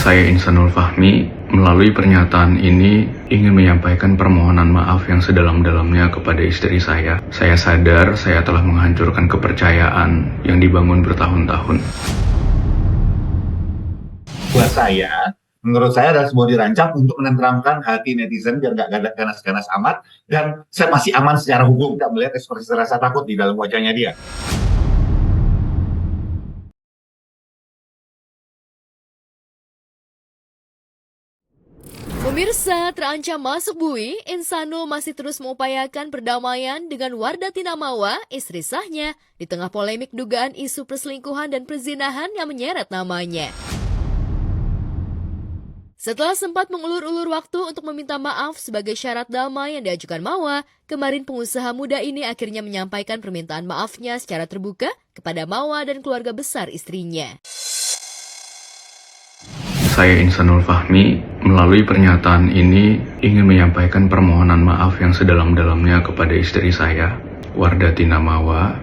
Saya Insanul Fahmi, melalui pernyataan ini ingin menyampaikan permohonan maaf yang sedalam-dalamnya kepada istri saya. Saya sadar saya telah menghancurkan kepercayaan yang dibangun bertahun-tahun. Buat saya, menurut saya adalah sebuah dirancang untuk menenteramkan hati netizen biar nggak ganas-ganas amat, dan saya masih aman secara hukum, tidak melihat ekspresi rasa takut di dalam wajahnya dia. Pemirsa, terancam masuk bui, Insanul masih terus mengupayakan perdamaian dengan Wardah Tinamawa, istri sahnya, di tengah polemik dugaan isu perselingkuhan dan perzinahan yang menyeret namanya. Setelah sempat mengulur-ulur waktu untuk meminta maaf sebagai syarat damai yang diajukan Mawa, kemarin pengusaha muda ini akhirnya menyampaikan permintaan maafnya secara terbuka kepada Mawa dan keluarga besar istrinya. Saya Insanul Fahmi, melalui pernyataan ini ingin menyampaikan permohonan maaf yang sedalam-dalamnya kepada istri saya, Wardah Tinamawa,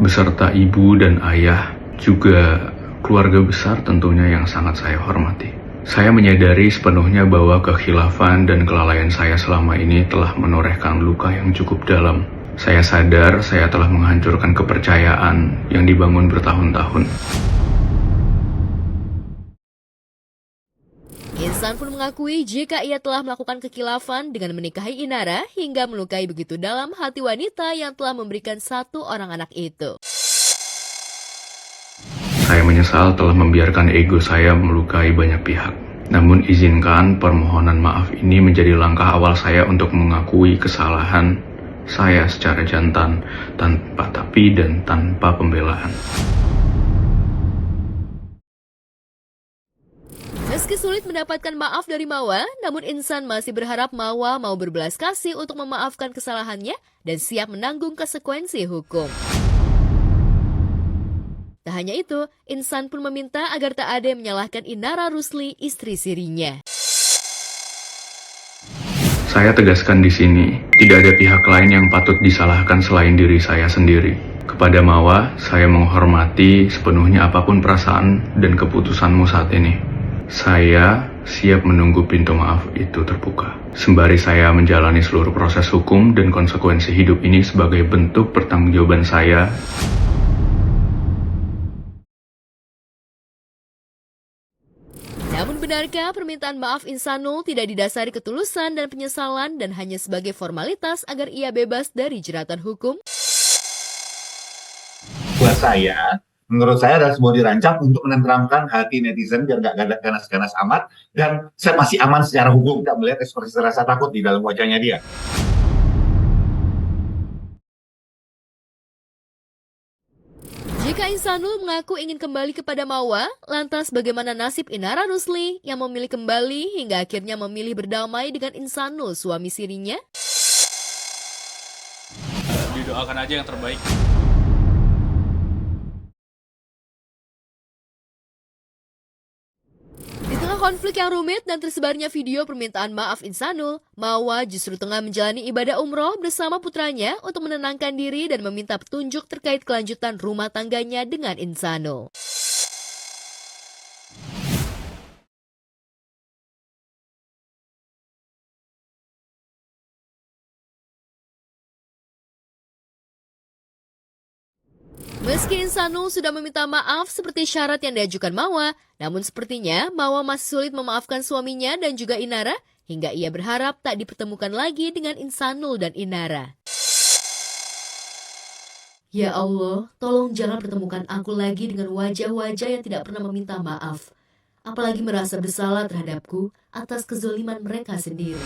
beserta ibu dan ayah, juga keluarga besar tentunya yang sangat saya hormati. Saya menyadari sepenuhnya bahwa kekhilafan dan kelalaian saya selama ini telah menorehkan luka yang cukup dalam. Saya sadar saya telah menghancurkan kepercayaan yang dibangun bertahun-tahun. Insan pun mengakui jika ia telah melakukan kekhilafan dengan menikahi Inara hingga melukai begitu dalam hati wanita yang telah memberikan satu orang anak itu. Saya menyesal telah membiarkan ego saya melukai banyak pihak. Namun izinkan permohonan maaf ini menjadi langkah awal saya untuk mengakui kesalahan saya secara jantan, tanpa tapi dan tanpa pembelaan. Meski sulit mendapatkan maaf dari Mawa, namun Insan masih berharap Mawa mau berbelas kasih untuk memaafkan kesalahannya dan siap menanggung konsekuensi hukum. Tak hanya itu, Insan pun meminta agar tak ada yang menyalahkan Inara Rusli, istri sirinya. Saya tegaskan di sini, tidak ada pihak lain yang patut disalahkan selain diri saya sendiri. Kepada Mawa, saya menghormati sepenuhnya apapun perasaan dan keputusanmu saat ini. Saya siap menunggu pintu maaf itu terbuka. Sembari saya menjalani seluruh proses hukum dan konsekuensi hidup ini sebagai bentuk pertanggungjawaban saya. Namun benarkah permintaan maaf Insanul tidak didasari ketulusan dan penyesalan dan hanya sebagai formalitas agar ia bebas dari jeratan hukum? Buat saya, menurut saya adalah sebuah dirancang untuk menenteramkan hati netizen biar nggak ganas-ganas amat, dan saya masih aman secara hukum, tidak melihat ekspresi rasa takut di dalam wajahnya dia. Jika Insanul mengaku ingin kembali kepada Mawa, lantas bagaimana nasib Inara Rusli yang memilih kembali hingga akhirnya memilih berdamai dengan Insanul, suami sirinya? Didoakan aja yang terbaik. Di tengah konflik yang rumit dan tersebarnya video permintaan maaf Insanul, Mawa justru tengah menjalani ibadah umroh bersama putranya untuk menenangkan diri dan meminta petunjuk terkait kelanjutan rumah tangganya dengan Insanul. Meski Insanul sudah meminta maaf seperti syarat yang diajukan Mawa, namun sepertinya Mawa masih sulit memaafkan suaminya dan juga Inara, hingga ia berharap tak dipertemukan lagi dengan Insanul dan Inara. Ya Allah, tolong jangan pertemukan aku lagi dengan wajah-wajah yang tidak pernah meminta maaf, apalagi merasa bersalah terhadapku atas kezaliman mereka sendiri.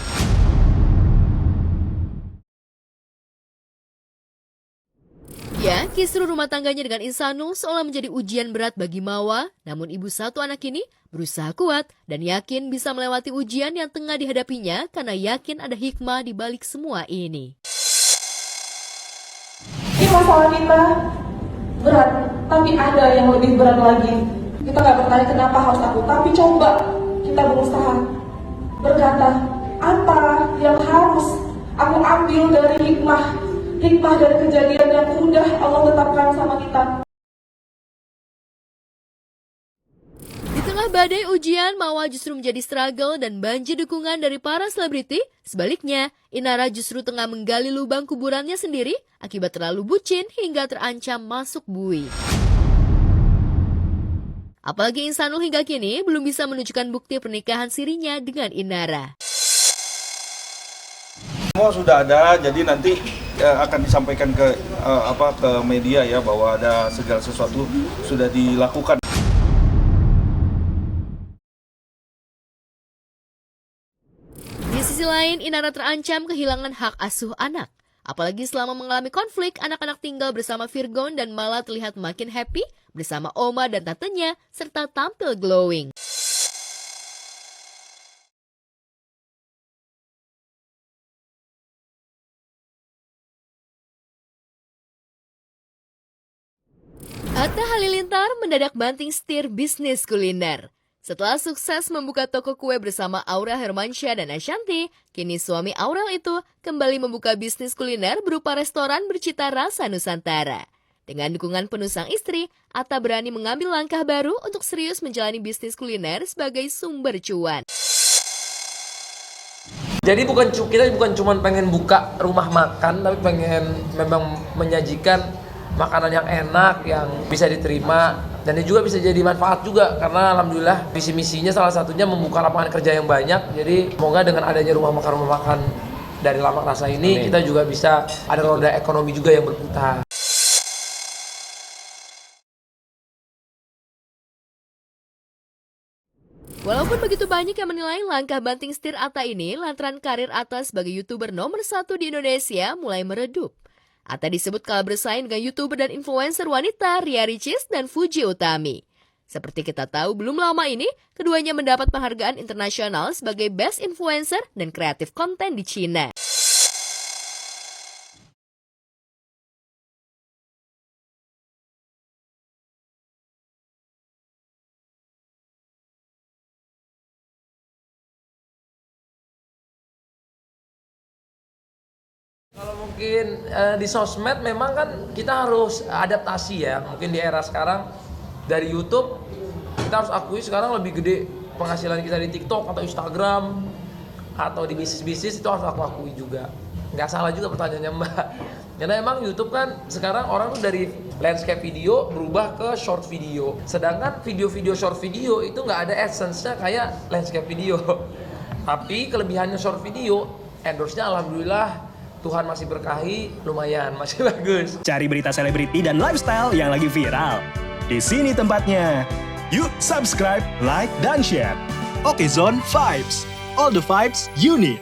Ya, kisruh rumah tangganya dengan Insanul seolah menjadi ujian berat bagi Mawa, namun ibu satu anak ini berusaha kuat dan yakin bisa melewati ujian yang tengah dihadapinya karena yakin ada hikmah di balik semua ini. Ini masalah kita berat, tapi ada yang lebih berat lagi. Kita nggak bertanya kenapa harus aku, tapi coba kita berusaha berkata, apa yang harus aku ambil dari hikmah dari kejadian yang udah Allah tetapkan sama kita. Di tengah Badai ujian, Mawa justru menjadi struggle dan banjir dukungan dari para selebriti. Sebaliknya, Inara justru tengah menggali lubang kuburannya sendiri akibat terlalu bucin hingga terancam masuk bui. Apalagi Ihsanul hingga kini belum bisa menunjukkan bukti pernikahan sirinya dengan Inara. Semua sudah ada, jadi nanti akan disampaikan ke media ya bahwa ada segala sesuatu sudah dilakukan. Di sisi lain, Inara terancam kehilangan hak asuh anak. Apalagi selama mengalami konflik, anak-anak tinggal bersama Virgon dan malah terlihat makin happy bersama oma dan tantenya serta tampil glowing. Atta Halilintar mendadak banting setir bisnis kuliner. Setelah sukses membuka toko kue bersama Aurel Hermansyah dan Ashanti, kini suami Aurel itu kembali membuka bisnis kuliner berupa restoran bercita rasa Nusantara. Dengan dukungan penuh sang istri, Atta berani mengambil langkah baru untuk serius menjalani bisnis kuliner sebagai sumber cuan. Jadi kita bukan cuma pengen buka rumah makan, tapi pengen memang menyajikan makanan yang enak, yang bisa diterima, dan ini juga bisa jadi manfaat juga karena alhamdulillah visi misinya salah satunya membuka lapangan kerja yang banyak. Jadi semoga dengan adanya rumah makan dari Lamak Rasa ini kita juga bisa ada roda ekonomi juga yang berputar. Walaupun begitu banyak yang menilai langkah banting setir Atta ini lantaran karir Atta sebagai YouTuber nomor 1 di Indonesia mulai meredup. Atta disebut kalah bersaing dengan YouTuber dan influencer wanita Ria Ricis dan Fuji Utami. Seperti kita tahu, belum lama ini, keduanya mendapat penghargaan internasional sebagai Best Influencer dan Kreatif Konten di Cina. Kalau mungkin di sosmed memang kan kita harus adaptasi ya. Mungkin di era sekarang dari YouTube kita harus akui sekarang lebih gede penghasilan kita di TikTok atau Instagram atau di bisnis-bisnis, itu harus aku akui juga. Nggak salah juga pertanyaannya Mbak. Karena emang YouTube kan sekarang orang tuh dari landscape video berubah ke short video. Sedangkan video-video short video itu nggak ada essence-nya kayak landscape video. Tapi kelebihannya short video, endorse-nya alhamdulillah Tuhan masih berkahi, lumayan, masih bagus. Cari berita selebriti dan lifestyle yang lagi viral. Di sini tempatnya. Yuk subscribe, like, dan share. Oke Zone Vibes. All the vibes you need.